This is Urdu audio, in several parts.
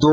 2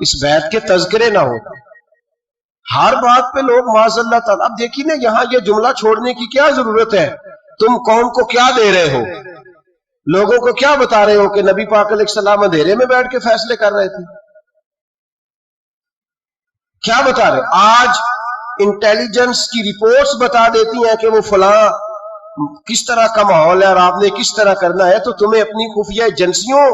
اس بیعت کے تذکرے نہ ہوتے. ہر بات پہ لوگ معاذ اللہ تعالیٰ. اب دیکھیے نا یہاں یہ جملہ چھوڑنے کی کیا ضرورت ہے؟ تم قوم کو کیا دے رہے ہو؟ لوگوں کو کیا بتا رہے ہو کہ نبی پاک علیہ السلام اندھیرے میں بیٹھ کے فیصلے کر رہے تھے؟ کیا بتا رہے؟ آج انٹیلیجنس کی رپورٹس بتا دیتی ہیں کہ وہ فلاں کس طرح کا ماحول ہے اور آپ نے کس طرح کرنا ہے، تو تمہیں اپنی خفیہ ایجنسیوں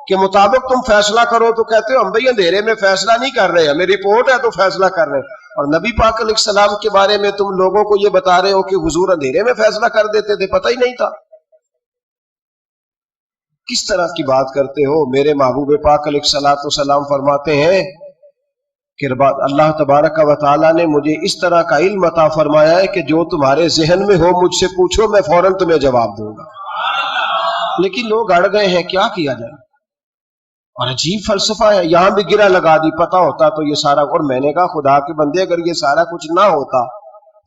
کے مطابق تم فیصلہ کرو تو کہتے ہو ہم بھئی اندھیرے میں فیصلہ نہیں کر رہے، ہمیں رپورٹ ہے تو فیصلہ کر رہے ہیں. اور نبی پاک علیہ السلام کے بارے میں تم لوگوں کو یہ بتا رہے ہو کہ حضور اندھیرے میں فیصلہ کر دیتے تھے، پتہ ہی نہیں تھا. کس طرح کی بات کرتے ہو؟ میرے محبوب پاک علیہ السلام فرماتے ہیں کہ اللہ تبارک و تعالیٰ نے مجھے اس طرح کا علم عطا فرمایا ہے کہ جو تمہارے ذہن میں ہو مجھ سے پوچھو، میں فوراً تمہیں جواب دوں گا. لیکن لوگ اڑ گئے ہیں، کیا کیا جائے؟ اور عجیب فلسفہ ہے. یہاں بھی گرہ لگا دی، پتہ ہوتا تو یہ سارا. اور میں نے کہا خدا کے بندے اگر یہ سارا کچھ نہ ہوتا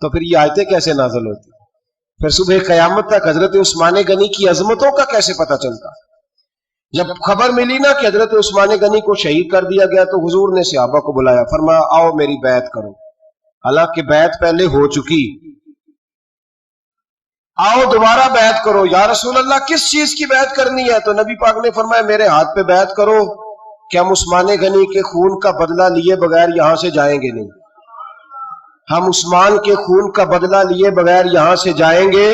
تو پھر یہ آیتیں کیسے نازل ہوتی؟ پھر صبح قیامت تک حضرت عثمان غنی کی عظمتوں کا کیسے پتہ چلتا؟ جب خبر ملی نا کہ حضرت عثمان غنی کو شہید کر دیا گیا تو حضور نے صحابہ کو بلایا، فرمایا آؤ میری بیعت کرو. حالانکہ بیعت پہلے ہو چکی، آؤ دوبارہ بیعت کرو. یا رسول اللہ کس چیز کی بیعت کرنی ہے؟ تو نبی پاک نے فرمایا میرے ہاتھ پہ بیعت کرو کہ ہم عثمان غنی کے خون کا بدلہ لیے بغیر یہاں سے جائیں گے نہیں. ہم عثمان کے خون کا بدلہ لیے بغیر یہاں سے جائیں گے.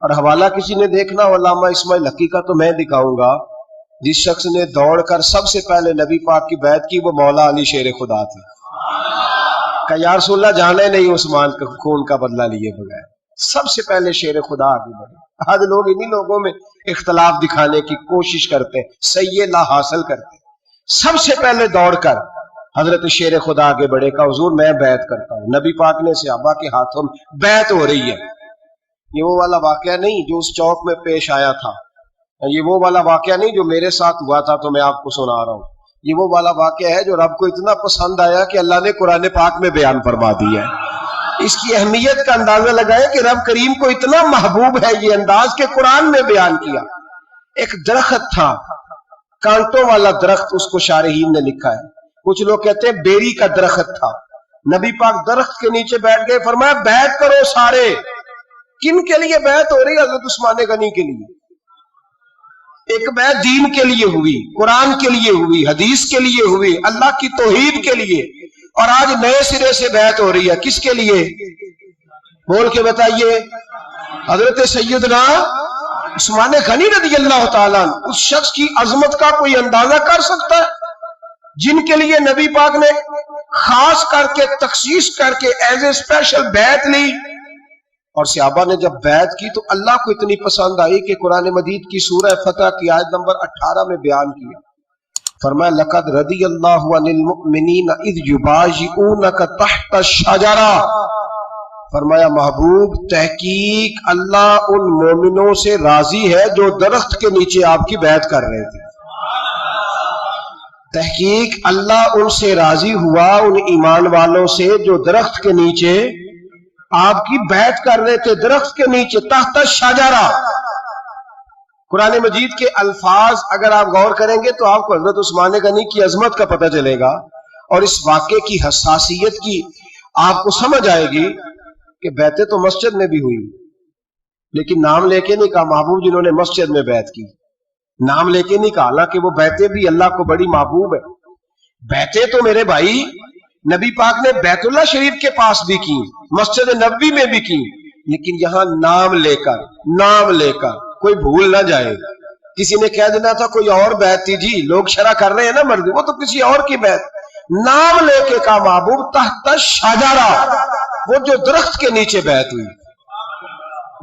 اور حوالہ کسی نے دیکھنا علامہ اسماعیل حقی کا تو میں دکھاؤں گا. جس شخص نے دوڑ کر سب سے پہلے نبی پاک کی بیعت کی وہ مولا علی شیر خدا تھے. کہ یا رسول اللہ جانا نہیں عثمان کے خون کا بدلہ لیے بغیر. سب سے پہلے شیر خدا آگے بڑھے. آج لوگ انہی لوگوں میں اختلاف دکھانے کی کوشش کرتے ہیں، صحیح لا حاصل کرتے ہیں. سب سے پہلے دوڑ کر حضرت شیر خدا آگے بڑھے کا حضور میں بیعت کرتا ہوں. نبی پاک نے صحابہ کے ہاتھوں میں بیعت ہو رہی ہے. یہ وہ والا واقعہ نہیں جو اس چوک میں پیش آیا تھا، یہ وہ والا واقعہ نہیں جو میرے ساتھ ہوا تھا تو میں آپ کو سنا رہا ہوں. یہ وہ والا واقعہ ہے جو رب کو اتنا پسند آیا کہ اللہ نے قرآن پاک میں بیان فرما دیا ہے. اس کی اہمیت کا اندازہ لگائے کہ رب کریم کو اتنا محبوب ہے یہ انداز کہ قرآن میں بیان کیا. ایک درخت تھا، کانٹوں والا درخت، اس کو شارحین نے لکھا ہے. کچھ لوگ کہتے ہیں بیری کا درخت تھا. نبی پاک درخت کے نیچے بیٹھ گئے، فرمایا بیعت کرو سارے. کن کے لیے بیعت ہو رہی؟ حضرت عثمان غنی کے لیے. ایک بیعت دین کے لیے ہوئی، قرآن کے لیے ہوئی، حدیث کے لیے ہوئی، اللہ کی توحید کے لیے. اور آج نئے سرے سے بیعت ہو رہی ہے. کس کے لیے؟ بول کے بتائیے. حضرت سیدنا عثمان غنی رضی اللہ تعالیٰ. اس شخص کی عظمت کا کوئی اندازہ کر سکتا ہے جن کے لیے نبی پاک نے خاص کر کے تخصیص کر کے ایز اے اسپیشل بیعت لی. اور صحابہ نے جب بیعت کی تو اللہ کو اتنی پسند آئی کہ قرآن مجید کی سورہ فتح کی آیت نمبر 18 میں بیان کیا. فرمایا لقد رضی اللہ عن المؤمنین اذ یبایعونک تحت الشجرہ. فرمایا محبوب تحقیق اللہ ان مومنوں سے راضی ہے جو درخت کے نیچے آپ کی بیعت کر رہے تھے. تحقیق اللہ ان سے راضی ہوا، ان ایمان والوں سے جو درخت کے نیچے آپ کی بیعت کر رہے تھے. درخت کے نیچے تحت الشجرہ. قرآن مجید کے الفاظ اگر آپ غور کریں گے تو آپ کو حضرت عثمان غنی کی عظمت کا پتہ چلے گا اور اس واقعے کی حساسیت کی آپ کو سمجھ آئے گی کہ بیعتیں تو مسجد میں بھی ہوئی لیکن نام لے کے نہیں کہا محبوب جنہوں نے مسجد میں بیعت کی. نام لے کے نہیں کہا، حالانکہ وہ بیعتیں بھی اللہ کو بڑی محبوب ہے. بیعتیں تو میرے بھائی نبی پاک نے بیت اللہ شریف کے پاس بھی کی، مسجد نبوی میں بھی کی، لیکن یہاں نام لے کر کوئی بھول نہ جائے. کسی نے کہہ دینا تھا کوئی اور بیعت تھی، جی لوگ شرح کر رہے ہیں نا مرضی، وہ تو کسی اور کی بیعت. نام لے کے کہا محبوب تحت الشجرہ. وہ جو درخت کے نیچے بیعت ہوئی،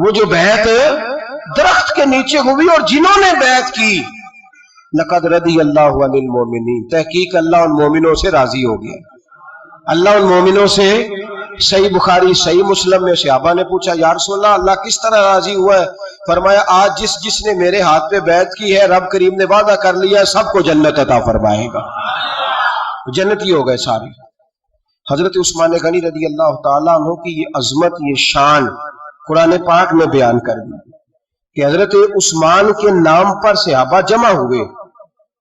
وہ جو بیعت درخت کے نیچے ہوئی اور جنہوں نے بیعت کی لقد رضی اللہ عن المؤمنین. تحقیق اللہ ان مومنوں سے راضی ہو گیا. اللہ ان مومنوں سے. صحیح بخاری صحیح مسلم میں صحابہ نے پوچھا یا رسول اللہ اللہ کس طرح راضی ہوا ہے؟ فرمایا آج جس نے میرے ہاتھ پہ بیعت کی ہے رب کریم نے وعدہ کر لیا سب کو جنت عطا فرمائے گا. جنتی ہو گئے سارے. حضرت عثمان غنی رضی اللہ تعالیٰ عنہ کی یہ عظمت، یہ شان قرآن پاک میں بیان کر دی کہ حضرت عثمان کے نام پر صحابہ جمع ہوئے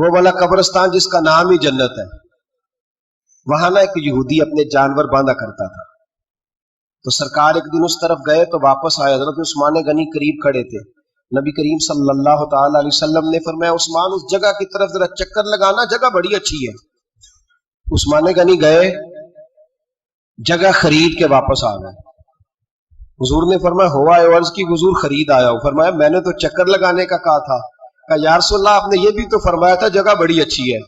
وہ والا قبرستان جس کا نام ہی جنت ہے، وہاں نا ایک یہودی اپنے جانور باندھا کرتا تھا، تو سرکار ایک دن اس طرف گئے تو واپس آئے، حضرت عثمان غنی قریب کھڑے تھے، نبی کریم صلی اللہ تعالی علیہ وسلم نے فرمایا عثمان اس جگہ کی طرف ذرا چکر لگانا، جگہ بڑی اچھی ہے۔ عثمان غنی گئے، جگہ خرید کے واپس آ گئے۔ حضور نے فرمایا ہوا ہے؟ عرض کی حضور خرید آیا ہوں۔ فرمایا میں نے تو چکر لگانے کا کہا تھا۔ کہا یا رسول اللہ آپ نے یہ بھی تو فرمایا تھا جگہ بڑی اچھی ہے،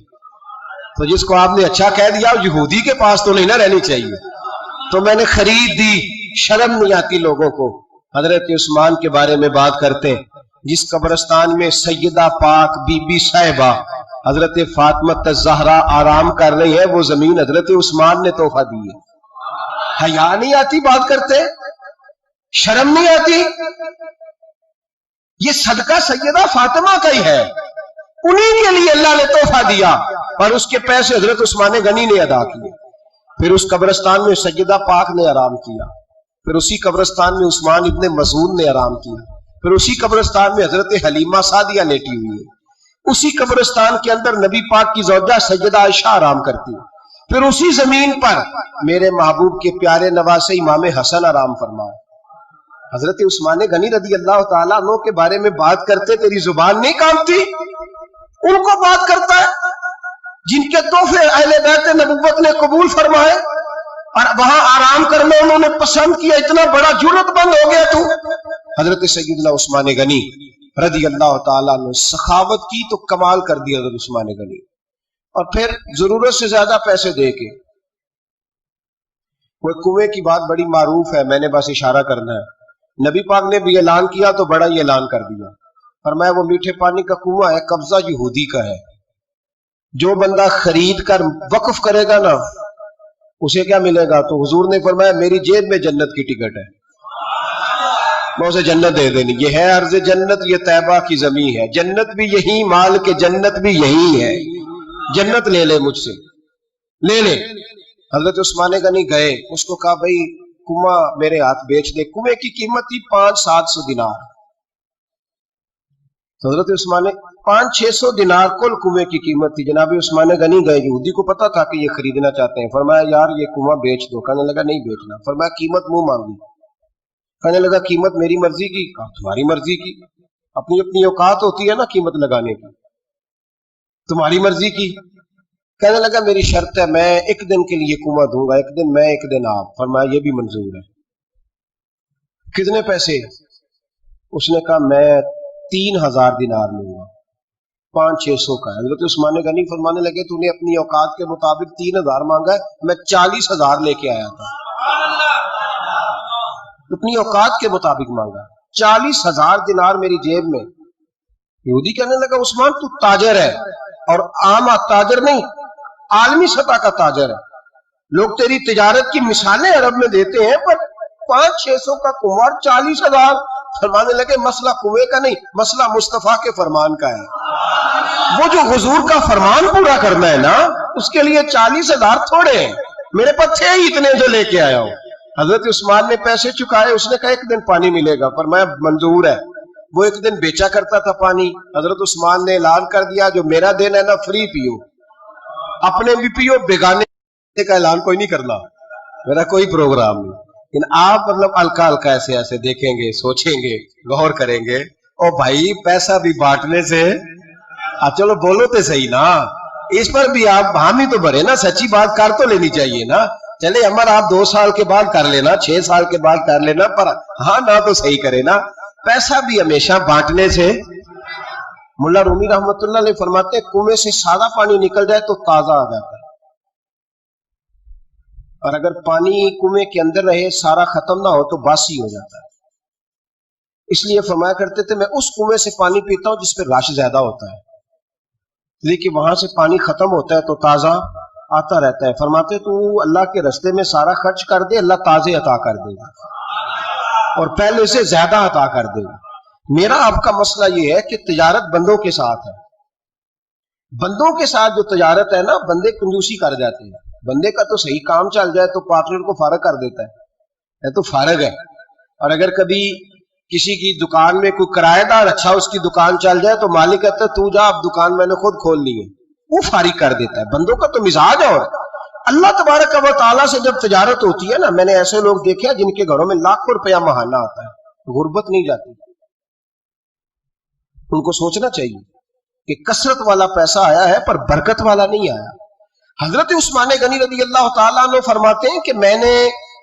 تو جس کو آپ نے اچھا کہہ دیا یہودی کے پاس تو نہیں نہ رہنی چاہیے، تو میں نے خرید دی۔ شرم نہیں آتی لوگوں کو۔ حضرت عثمان کے بارے میں بات کرتے، جس قبرستان میں سیدہ پاک بی بی صاحبہ حضرت فاطمہ الزہرا آرام کر رہی ہے، وہ زمین حضرت عثمان نے تحفہ دی ہے۔ حیا نہیں آتی بات کرتے؟ شرم نہیں آتی؟ یہ صدقہ سیدہ فاطمہ کا ہی ہے، انہی کے لیے اللہ نے تحفہ دیا، اور اس کے پیسے حضرت عثمان غنی نے ادا کیے۔ پھر اس قبرستان میں سیدہ پاک نے آرام کیا، پھر اسی قبرستان میں عثمان ابن مسعود نے آرام کیا، پھر اسی قبرستان میں حضرت حلیمہ سعدیہ لیٹی ہوئی ہے، اسی قبرستان کے اندر نبی پاک کی زوجہ سیدہ عائشہ آرام کرتی ہے، پھر اسی زمین پر میرے محبوب کے پیارے نواسے امام حسن آرام فرمائے۔ حضرت عثمان غنی رضی اللہ تعالیٰ عنہ کے بارے میں بات کرتے تیری زبان نہیں کانپتی؟ ان کو بات کرتا ہے جن کے تحفے اہل بیت نبوت نے قبول فرمائے اور وہاں آرام کرنا انہوں نے پسند کیا، اتنا بڑا جرت بند ہو گیا تو۔ حضرت سیدنا عثمان غنی رضی اللہ تعالیٰ عنہ سخاوت کی تو کمال کر دیا حضرت عثمان غنی، اور پھر ضرورت سے زیادہ پیسے دے کے وہ کنویں کی بات بڑی معروف ہے، میں نے بس اشارہ کرنا ہے، نبی پاک نے بھی اعلان کیا تو بڑا ہی اعلان کر دیا، فرمایا وہ میٹھے پانی کا کنواں ہے، قبضہ یہودی کا ہے، جو بندہ خرید کر وقف کرے گا نا اسے کیا ملے گا؟ تو حضور نے فرمایا میری جیب میں جنت کی ٹکٹ ہے، میں اسے جنت دے دینی، یہ ہے عرض جنت، یہ طیبہ کی زمین ہے، جنت بھی یہی، مال کے جنت بھی یہی ہے، جنت لے لے مجھ سے، لے لے۔ حضرت عثمان غنی گئے، اس کو کہا بھائی کنواں میرے ہاتھ بیچ دے، کنویں کی قیمت تھی 500-700 دینار، تو حضرت عثمان 500-600 دینار کل کنویں کی قیمت تھی۔ جناب عثمان غنی گئے، یہودی کو پتا تھا کہ یہ خریدنا چاہتے ہیں، فرمایا یار یہ کنواں بیچ دو، کہنے لگا نہیں بیچنا، فرمایا قیمت منہ مانگی، کہنے لگا قیمت میری مرضی کی، کہا تمہاری مرضی کی، اپنی اپنی اوقات ہوتی ہے نا قیمت لگانے کی، تمہاری مرضی کی۔ کہنے لگا میری شرط ہے میں ایک دن کے لیے کنواں دوں گا، ایک دن میں ایک دن آپ، فرمایا یہ بھی منظور ہے۔ کتنے پیسے؟ اس نے کہا میں 3000 دینار لوں گا، 500-600 کا۔ حضرت عثمان غنی فرمانے لگے تو نے اپنی اوقات کے مطابق 3000 مانگا ہے، میں 40,000 لے کے آیا تھا، اپنی اوقات کے مطابق مانگا، 40,000 دینار میری جیب میں۔ یہودی کہنے لگا عثمان تو تاجر ہے، اور عام تاجر نہیں، عالمی سطح کا تاجر ہے، لوگ تیری تجارت کی مثالیں عرب میں دیتے ہیں، پر 500-600 کا کنواں 40,000۔ فرمانے لگے مسئلہ کنویں کا نہیں، مسئلہ مصطفیٰ کے فرمان کا ہے، وہ جو حضور کا فرمان پورا کرنا ہے نا اس کے لیے 40,000 تھوڑے ہیں، میرے پاس تھے ہی اتنے جو لے کے آیا ہوں۔ حضرت عثمان نے پیسے چکائے، اس نے کہا ایک دن پانی ملے گا، فرمایا منظور ہے۔ وہ ایک دن بیچا کرتا تھا پانی، حضرت عثمان نے اعلان کر دیا جو میرا دن ہے نا فری پیو، اپنے بھی پیو، بیگانے کا اعلان کوئی نہیں کرنا، میرا کوئی پروگرام نہیں۔ لیکن آپ مطلب ہلکا ہلکا ایسے ایسے دیکھیں گے، سوچیں گے، غور کریں گے، او بھائی پیسہ بھی بانٹنے سے، چلو بولو تو صحیح نا، اس پر بھی آپ حامی تو بھرے نا، سچی بات کر تو لینی چاہیے نا۔ چلے عمر آپ 2 سال کے بعد کر لینا، 6 سال کے بعد کر لینا، پر ہاں نہ تو صحیح کرے نا، پیسہ بھی ہمیشہ بانٹنے سے۔ ملا رومی رحمت اللہ علیہ فرماتے کنویں سے سادہ پانی نکل جائے تو تازہ آ جاتا ہے، اور اگر پانی کنویں کے اندر رہے سارا ختم نہ ہو تو باسی ہو جاتا ہے۔ اس لیے فرمایا کرتے تھے میں اس کنویں سے پانی پیتا ہوں جس پہ رش زیادہ ہوتا ہے، لیکن وہاں سے پانی ختم ہوتا ہے تو تازہ آتا رہتا ہے۔ فرماتے تو اللہ کے رستے میں سارا خرچ کر دے، اللہ تازے عطا کر دے گا اور پہلے سے زیادہ عطا کر دے گا۔ میرا آپ کا مسئلہ یہ ہے کہ تجارت بندوں کے ساتھ ہے، بندوں کے ساتھ جو تجارت ہے نا بندے کنجوسی کر جاتے ہیں، بندے کا تو صحیح کام چل جائے تو پارٹنر کو فارغ کر دیتا ہے تو فارغ ہے، اور اگر کبھی کسی کی دکان میں کوئی کرایہ دار اچھا اس کی دکان چل جائے تو مالک کہتا ہے تو جا، اب دکان میں نے خود کھولنی ہے، وہ فارغ کر دیتا ہے. بندوں کا تو مزاج اور اللہ تبارک و تعالیٰ سے جب تجارت ہوتی ہے نا، میں نے ایسے لوگ دیکھے ہیں جن کے گھروں میں لاکھوں روپیہ ماہانہ آتا ہے، غربت نہیں جاتی. ان کو سوچنا چاہیے کہ کثرت والا پیسہ آیا ہے پر برکت والا نہیں آیا. حضرت عثمان غنی رضی اللہ تعالیٰ عنہ فرماتے ہیں کہ میں نے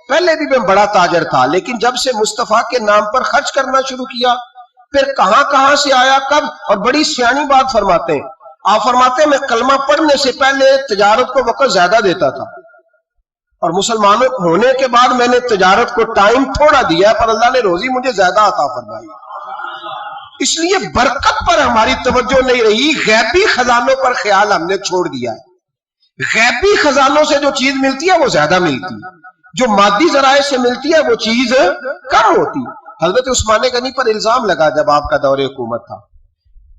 پہلے بھی میں بڑا تاجر تھا، لیکن جب سے مصطفیٰ کے نام پر خرچ کرنا شروع کیا، پھر کہاں کہاں سے آیا کب. اور بڑی سیانی بات فرماتے ہیں، آپ فرماتے ہیں میں کلمہ پڑھنے سے پہلے تجارت کو وقت زیادہ دیتا تھا، اور مسلمانوں ہونے کے بعد میں نے تجارت کو ٹائم تھوڑا دیا، پر اللہ نے روزی مجھے زیادہ عطا فرمائی. اس لیے برکت پر ہماری توجہ نہیں رہی، غیبی خزانوں پر خیال ہم نے چھوڑ دیا ہے. غیبی خزانوں سے جو چیز ملتی ہے وہ زیادہ ملتی ہے، جو مادی ذرائع سے ملتی ہے وہ چیز کم ہوتی. حضرت عثمان غنی پر الزام لگا جب آپ کا دور حکومت تھا.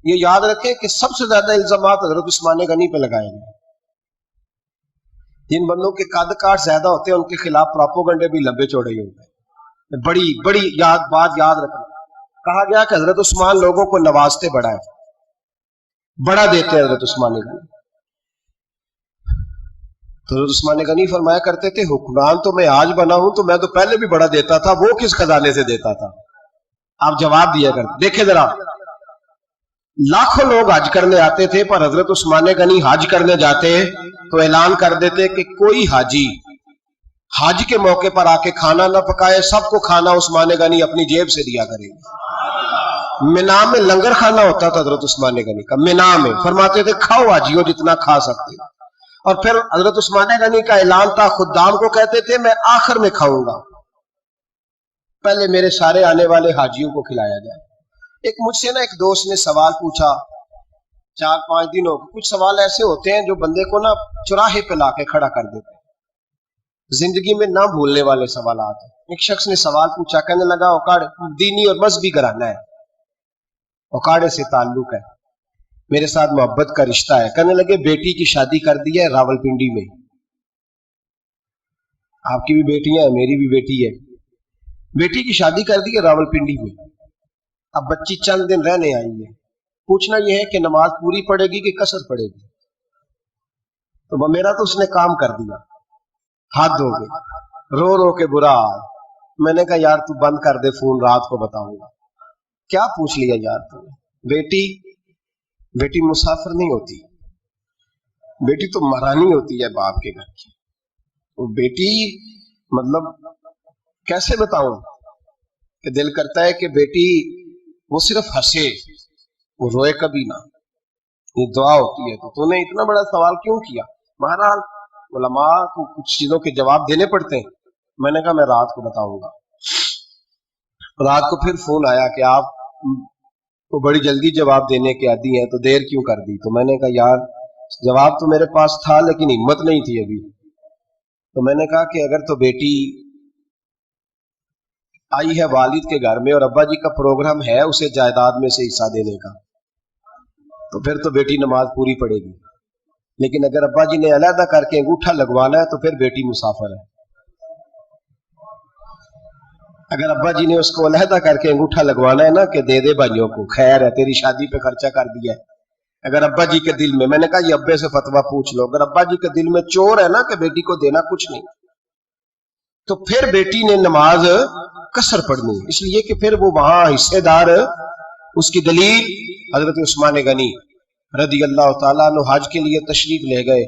یہ یاد رکھیں کہ سب سے زیادہ الزامات حضرت عثمان غنی پہ لگائے گئے. جن بندوں کے قد کاٹ زیادہ ہوتے ہیں ان کے خلاف پراپوگنڈے بھی لمبے چوڑے ہی ہوتے ہیں. بڑی بڑی بات یاد رکھنا. کہا گیا کہ حضرت عثمان لوگوں کو نوازتے بڑا ہے، بڑا دیتے ہیں حضرت عثمان غنی. تو حضرت عثمان غنی فرمایا کرتے تھے حکمران تو میں آج بنا ہوں تو میں تو پہلے بھی بڑا دیتا تھا، وہ کس خزانے سے دیتا تھا؟ آپ جواب دیا کرتے. دیکھیں ذرا، لاکھوں لوگ حج کرنے آتے تھے، پر حضرت عثمان غنی حج کرنے جاتے تو اعلان کر دیتے کہ کوئی حاجی حج کے موقع پر آ کے کھانا نہ پکائے، سب کو کھانا عثمان غنی اپنی جیب سے دیا کرے. مینا میں لنگر کھانا ہوتا تھا حضرت عثمان غنی کا، مینا میں فرماتے تھے کھاؤ حاجیوں جتنا کھا سکتے. اور پھر حضرت عثمان غنی کا اعلان تھا، خدام کو کہتے تھے میں آخر میں کھاؤں گا، پہلے میرے سارے آنے والے حاجیوں کو کھلایا جائے. ایک مجھ سے نا ایک دوست نے سوال پوچھا 4-5 دن ہو گئے. کچھ سوال ایسے ہوتے ہیں جو بندے کو نا چوراہے پہ لا کے کھڑا کر دیتے ہیں، زندگی میں نہ بھولنے والے سوالات ہیں. ایک شخص نے سوال پوچھا، کہنے لگا اوکاڑ دینی اور مذہبی گھرانہ ہے، اوکاڑے سے تعلق ہے، میرے ساتھ محبت کا رشتہ ہے. کہنے لگے بیٹی کی شادی کر دی ہے راولپنڈی میں. آپ کی بھی بیٹیاں ہیں، میری بھی بیٹی ہے. بیٹی کی شادی کر دی ہے راولپنڈی میں. اب بچی چند دن رہنے آئی ہے. پوچھنا یہ ہے کہ نماز پوری پڑے گی کہ قصر پڑے گی؟ تو میرا تو اس نے کام کر دیا، حد ہو گئی، رو رو کے برا حال. میں نے کہا یار تو بند کر دے فون، رات کو بتاؤں گا. کیا پوچھ لیا یار تو نے؟ بیٹی مسافر نہیں ہوتی، بیٹی تو مہرانی ہوتی ہے باپ کے گھر کی. بیٹی مطلب کیسے بتاؤں کہ دل کرتا ہے کہ بیٹی وہ صرف ہنسے، وہ روئے کبھی نہ، یہ دعا ہوتی ہے. تو نے اتنا بڑا سوال کیوں کیا؟ بہرحال علماء کو کچھ چیزوں کے جواب دینے پڑتے ہیں. میں نے کہا میں رات کو بتاؤں گا. رات کو پھر فون آیا کہ آپ کو بڑی جلدی جواب دینے کے عادی ہیں تو دیر کیوں کر دی؟ تو میں نے کہا یار جواب تو میرے پاس تھا لیکن ہمت نہیں تھی ابھی. تو میں نے کہا کہ اگر تو بیٹی آئی ہے والد کے گھر میں اور ابا جی کا پروگرام ہے اسے جائیداد میں سے حصہ دینے کا، تو پھر تو بیٹی نماز پوری پڑے گی. لیکن اگر ابا جی نے علیحدہ کر کے انگوٹھا لگوانا ہے تو پھر بیٹی مسافر ہے. اگر ابا جی نے اس کو علیحدہ کر کے انگوٹھا لگوانا ہے نا کہ دے دے بھائیوں کو، خیر ہے تیری شادی پہ خرچہ کر دیا ہے. اگر ابا جی کے دل میں نے کہا یہ ابے سے فتویٰ پوچھ لو، اگر ابا جی کے دل میں چور ہے نا کہ بیٹی کو دینا کچھ نہیں، تو پھر بیٹی نے نماز قصر پڑھنی، اس لیے کہ پھر وہ وہاں حصے دار. اس کی دلیل حضرت عثمان غنی رضی اللہ تعالیٰ عنہ حج کے لیے تشریف لے گئے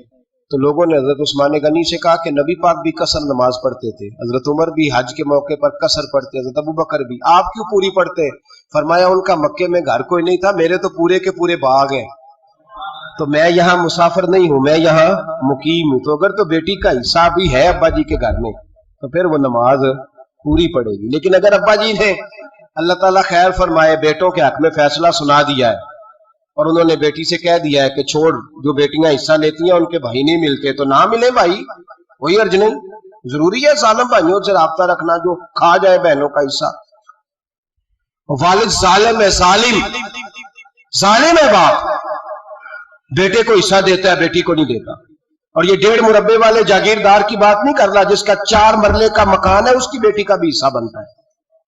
تو لوگوں نے حضرت عثمان غنی سے کہا کہ نبی پاک بھی قصر نماز پڑھتے تھے، حضرت عمر بھی حج کے موقع پر قصر پڑھتے، حضرت ابو بکر بھی، آپ کیوں پوری پڑھتے؟ فرمایا ان کا مکے میں گھر کوئی نہیں تھا، میرے تو پورے کے پورے باغ ہیں، تو میں یہاں مسافر نہیں ہوں، میں یہاں مقیم ہوں. تو اگر تو بیٹی کا حصہ بھی ہے ابا جی کے گھر میں تو پھر وہ نماز پوری پڑے گی. لیکن اگر ابا جی نے اللہ تعالیٰ خیر فرمائے بیٹوں کے حق میں فیصلہ سنا دیا ہے اور انہوں نے بیٹی سے کہہ دیا ہے کہ چھوڑ، جو بیٹیاں حصہ لیتی ہیں ان کے بھائی نہیں ملتے تو نہ ملے بھائی، کوئی عرض نہیں. ضروری ہے ظالم بھائیوں سے رابطہ رکھنا جو کھا جائے بہنوں کا حصہ. والد ظالم ہے، ظالم ہے باپ، بیٹے کو حصہ دیتا ہے بیٹی کو نہیں دیتا. اور یہ 1.5 مربے والے جاگیردار کی بات نہیں کر رہا، جس کا 4 مرلے کا مکان ہے اس کی بیٹی کا بھی حصہ بنتا ہے.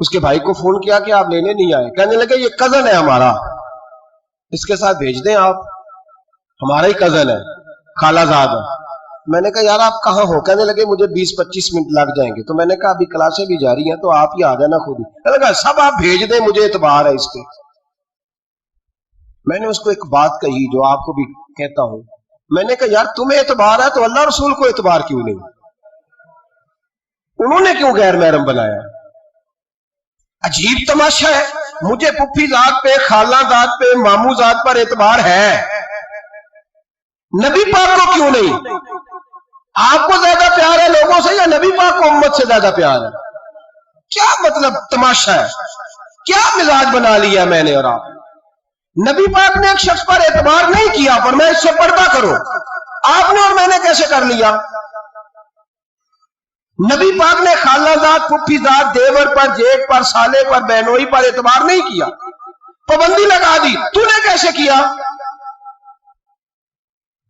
اس کے بھائی کو فون کیا کہ آپ لینے نہیں آئے. کہنے لگے یہ کزن ہے ہمارا, اس کے ساتھ بھیج دیں آپ, ہمارا ہی کزن ہے, خالہ زاد ہے. میں نے کہا یار آپ کہاں ہو؟ کہنے لگے مجھے 20-25 منٹ لگ جائیں گے. تو میں نے کہا ابھی کلاسیں بھی جاری ہیں تو آپ ہی آ جانا خود ہی. میں نے کہا سب آپ بھیج دیں, مجھے اعتبار ہے اس پہ. میں نے اس کو ایک بات کہی جو آپ کو بھی کہتا ہوں. میں نے کہا یار تمہیں اعتبار ہے تو اللہ رسول کو اعتبار کیوں نہیں؟ انہوں نے کیوں غیر محرم بنایا؟ عجیب تماشا ہے. مجھے پھپھی ذات پہ, خالہ ذات پہ, ماموں ذات پر اعتبار ہے, نبی پاک کو کیوں نہیں؟ آپ کو زیادہ پیار ہے لوگوں سے یا نبی پاک کو امت سے زیادہ پیار ہے؟ کیا مطلب تماشا ہے؟ کیا مزاج بنا لیا میں نے اور آپ؟ نبی پاک نے ایک شخص پر اعتبار نہیں کیا, پر میں اس سے پردہ کرو. آپ نے اور میں نے کیسے کر لیا؟ نبی پاک نے خالہ ذات, پھپھی ذات, دیور پر, جیٹ پر, سالے پر, بہنوئی پر اعتبار نہیں کیا, پابندی لگا دی. تو نے کیسے کیا؟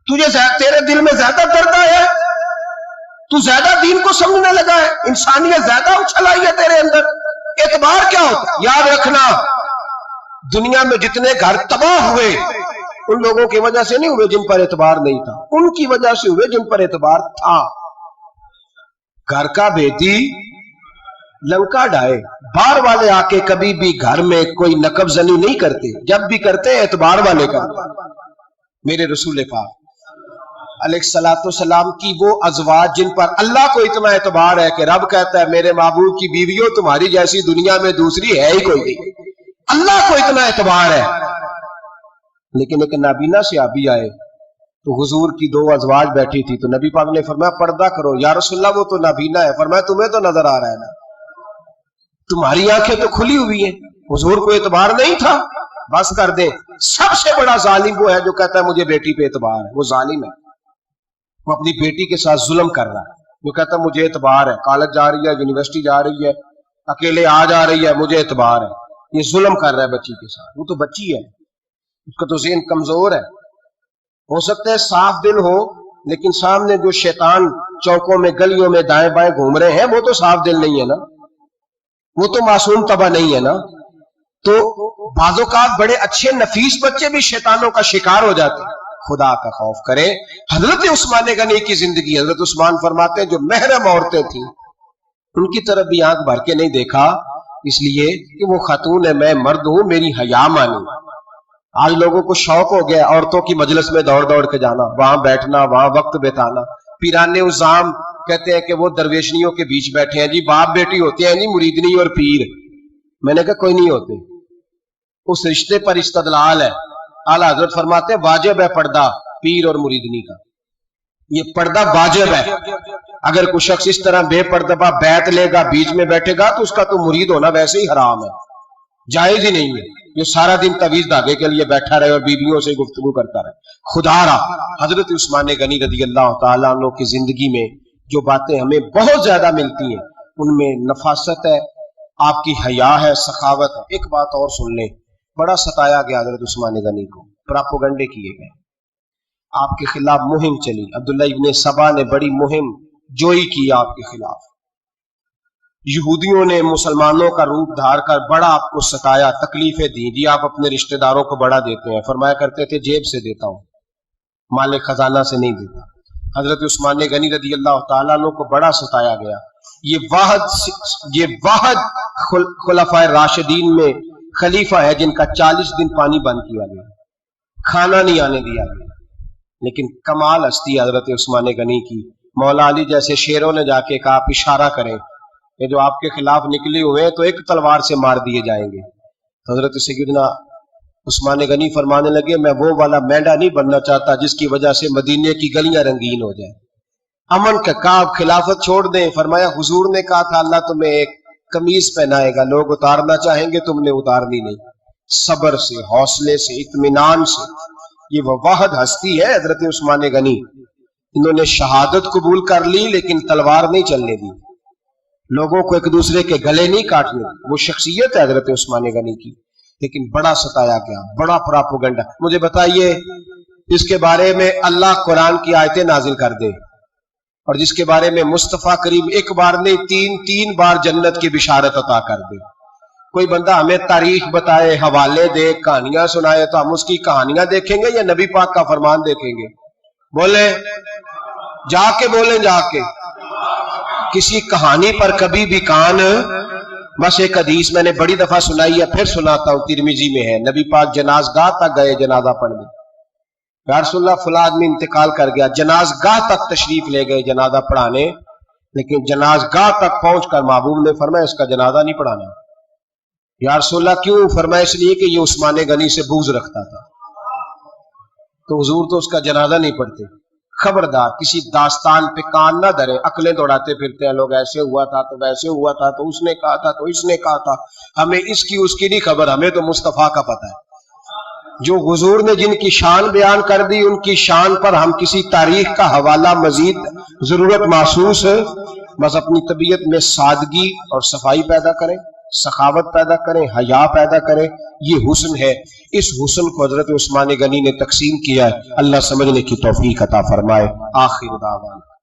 تجھے تیرے دل میں زیادہ درد ہے, تو زیادہ دین کو سمجھنے لگا ہے, انسانیت زیادہ اچھل آئی ہے تیرے اندر. اعتبار کیا ہوتا؟ یاد رکھنا, دنیا میں جتنے گھر تباہ ہوئے ان لوگوں کی وجہ سے نہیں ہوئے جن پر اعتبار نہیں تھا, ان کی وجہ سے ہوئے جن پر اعتبار تھا. گھر کا بیٹی لنکا ڈائے, باہر والے آ کے کبھی بھی گھر میں کوئی نقب زنی نہیں کرتے, جب بھی کرتے اعتبار والے کرتے. میرے رسول پاک علیہ الصلوۃ والسلام کی وہ ازواج جن پر اللہ کو اتنا اعتبار ہے کہ رب کہتا ہے میرے محبوب کی بیویوں تمہاری جیسی دنیا میں دوسری ہے ہی کوئی نہیں, اللہ کو اتنا اعتبار ہے. لیکن ایک نابینا صحابی آئے تو حضور کی 2 ازواج بیٹھی تھی, تو نبی پاک نے فرمایا پردہ کرو. یا رسول اللہ وہ تو نابینا ہے. فرمایا تمہیں تو نظر آ رہا ہے نا, تمہاری آنکھیں تو کھلی ہوئی ہیں. حضور کو اعتبار نہیں تھا, بس کر دے. سب سے بڑا ظالم وہ ہے جو کہتا ہے مجھے بیٹی پہ اعتبار ہے, وہ ظالم ہے. وہ اپنی بیٹی کے ساتھ ظلم کر رہا ہے, جو کہتا ہے مجھے اعتبار ہے, کالج جا رہی ہے, یونیورسٹی جا رہی ہے, اکیلے آ جا رہی ہے, مجھے اعتبار ہے. یہ ظلم کر رہا ہے بچی کے ساتھ. وہ تو بچی ہے, اس کا تو ذہن کمزور ہے. ہو سکتا ہے صاف دل ہو, لیکن سامنے جو شیطان چوکوں میں گلیوں میں دائیں بائیں گھوم رہے ہیں وہ تو صاف دل نہیں ہے نا, وہ تو معصوم طبع نہیں ہے نا. تو بعض اوقات بڑے اچھے نفیس بچے بھی شیطانوں کا شکار ہو جاتے ہیں. خدا کا خوف کرے. حضرت عثمان غنی کی زندگی, حضرت عثمان فرماتے ہیں جو محرم عورتیں تھیں ان کی طرف بھی آنکھ بھر کے نہیں دیکھا, اس لیے کہ وہ خاتون ہے, میں مرد ہوں, میری حیا مانی. آج لوگوں کو شوق ہو گیا عورتوں کی مجلس میں دوڑ دوڑ کے جانا, وہاں بیٹھنا, وہاں وقت بتانا. پیرانے عظام کہتے ہیں کہ وہ درویشنیوں کے بیچ بیٹھے ہیں جی, باپ بیٹی ہوتے ہیں جی, مریدنی اور پیر. میں نے کہا کوئی نہیں ہوتے, اس رشتے پر استدلال ہے. اعلیٰ حضرت فرماتے ہیں واجب ہے پردہ پیر اور مریدنی کا, یہ پردہ واجب ہے. اگر کوئی شخص اس طرح بے پردہ بیعت لے گا, بیچ میں بیٹھے گا, تو اس کا تو مرید ہونا ویسے ہی حرام ہے, جائز ہی نہیں ہے. جو سارا دن تعویذ دھاگے کے لیے بیٹھا رہے اور بیویوں سے گفتگو کرتا رہے. خدا را حضرت عثمان غنی رضی اللہ تعالیٰ عنہ کی زندگی میں جو باتیں ہمیں بہت زیادہ ملتی ہیں ان میں نفاست ہے, آپ کی حیا ہے, سخاوت ہے. ایک بات اور سن لیں, بڑا ستایا گیا حضرت عثمان غنی کو, پراپوگنڈے کیے گئے, آپ کے خلاف مہم چلی. عبداللہ ابن سبا نے بڑی مہم جوئی کی آپ کے خلاف. یہودیوں نے مسلمانوں کا روپ دھار کر بڑا آپ کو ستایا, تکلیفیں دی. جی آپ اپنے رشتہ داروں کو بڑا دیتے ہیں, فرمایا کرتے تھے جیب سے دیتا ہوں, مال خزانہ سے نہیں دیتا. حضرت عثمان غنی رضی اللہ تعالیٰ عنہ کو بڑا ستایا گیا. یہ واحد خلفائے راشدین میں خلیفہ ہے جن کا 40 دن پانی بند کیا گیا, کھانا نہیں آنے دیا گیا. لیکن کمال ہستی حضرت عثمان غنی کی. مولا علی جیسے شیروں نے جا کے کہا آپ اشارہ کریں, یہ جو آپ کے خلاف نکلے ہوئے ہیں تو ایک تلوار سے مار دیے جائیں گے. حضرت سیدنا عثمان غنی فرمانے لگے میں وہ والا مینڈا نہیں بننا چاہتا جس کی وجہ سے مدینے کی گلیاں رنگین ہو جائیں. امن کا کہا خلافت چھوڑ دیں. فرمایا حضور نے کہا تھا اللہ تمہیں ایک قمیض پہنائے گا, لوگ اتارنا چاہیں گے, تم نے اتارنی نہیں. صبر سے, حوصلے سے, اطمینان سے. یہ وہ واحد ہستی ہے حضرت عثمان غنی. انہوں نے شہادت قبول کر لی لیکن تلوار نہیں چلنے دی, لوگوں کو ایک دوسرے کے گلے نہیں کاٹنے دی. وہ شخصیت ہے حضرت عثمان غنی کی, لیکن بڑا ستایا گیا, بڑا پراپوگنڈا. مجھے بتائیے اس کے بارے میں اللہ قرآن کی آیتیں نازل کر دے اور جس کے بارے میں مصطفیٰ کریم ایک بار نہیں تین بار جنت کی بشارت عطا کر دے, کوئی بندہ ہمیں تاریخ بتائے، حوالے دے، کہانیاں سنائے تو ہم اس کی کہانیاں دیکھیں گے یا نبی پاک کا فرمان دیکھیں گے؟ بولیں، جا کے بولیں، جا کے۔ کسی کہانی پر کبھی بھی کان، بس ایک حدیث میں نے بڑی دفعہ سنائی ہے، پھر سناتا ہوں، ترمذی میں ہے، نبی پاک جنازگاہ تک گئے جنازہ پڑھنے، یا رسول اللہ فلاں آدمی انتقال کر گیا، جنازگاہ تک تشریف لے گئے جنازہ پڑھانے، لیکن جنازگاہ تک پہنچ کر محبوب نے فرمایا اس کا جنازہ نہیں پڑھانا۔ یا رسول اللہ کیوں؟ فرمایا اس لیے کہ یہ عثمان غنی سے بغض رکھتا تھا، تو حضور تو اس کا جنازہ نہیں پڑھتے۔ خبردار کسی داستان پہ کان نہ دھرے، عقلیں دوڑاتے پھرتے ہیں لوگ، ایسے ہوا تھا تو ویسے ہوا تھا تو اس نے کہا تھا تو اس نے کہا تھا، ہمیں اس کی اس کی نہیں خبر، ہمیں تو مصطفیٰ کا پتہ ہے۔ جو حضور نے جن کی شان بیان کر دی، ان کی شان پر ہم کسی تاریخ کا حوالہ مزید ضرورت محسوس ہے، بس اپنی طبیعت میں سادگی اور صفائی پیدا کریں، سخاوت پیدا کریں، حیا پیدا کریں، یہ حسن ہے۔ اس حسن کو حضرت عثمان غنی نے تقسیم کیا ہے، اللہ سمجھنے کی توفیق عطا فرمائے۔ آخر دعوانا